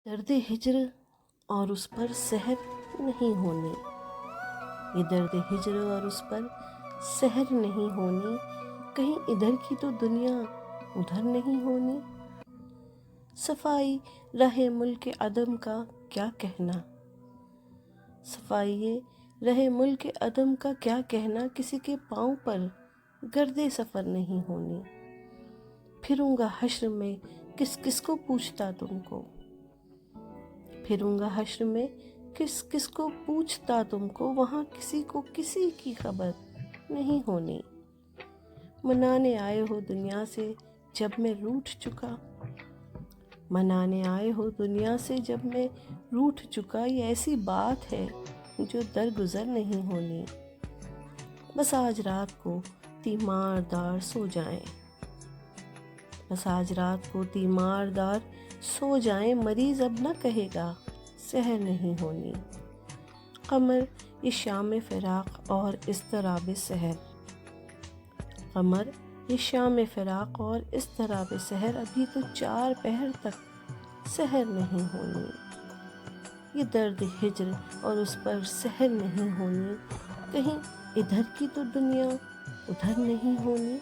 درد ہجر اور اس پر سحر نہیں ہونی، یہ درد ہجر اور اس پر سحر نہیں ہونی، کہیں ادھر کی تو دنیا ادھر نہیں ہونی۔ صفائی رہے ملک عدم کا کیا کہنا، صفائی رہے ملک عدم کا کیا کہنا، کسی کے پاؤں پر گرد سفر نہیں ہونی۔ پھروں گا حشر میں کس کس کو پوچھتا تم کو، پھروں گا حشر میں کس کس کو پوچھتا تم کو، وہاں کسی کو کسی کی خبر نہیں ہونی۔ منانے آئے ہو دنیا سے جب میں روٹھ چکا، منانے آئے ہو دنیا سے جب میں روٹھ چکا، یہ ایسی بات ہے جو درگزر نہیں ہونی۔ بس آج رات کو تیمار دار سو جائیں، بس آج رات کو تیمار دار سو جائیں، مریض اب نہ کہے گا سحر نہیں ہونی۔ قمر یہ شام فراق اور اضطراب سحر، قمر یہ شام فراق اور اضطراب سحر، ابھی تو 4 پہر تک سحر نہیں ہونی۔ یہ درد ہجر اور اس پر سحر نہیں ہونی، کہیں ادھر کی تو دنیا ادھر نہیں ہونی۔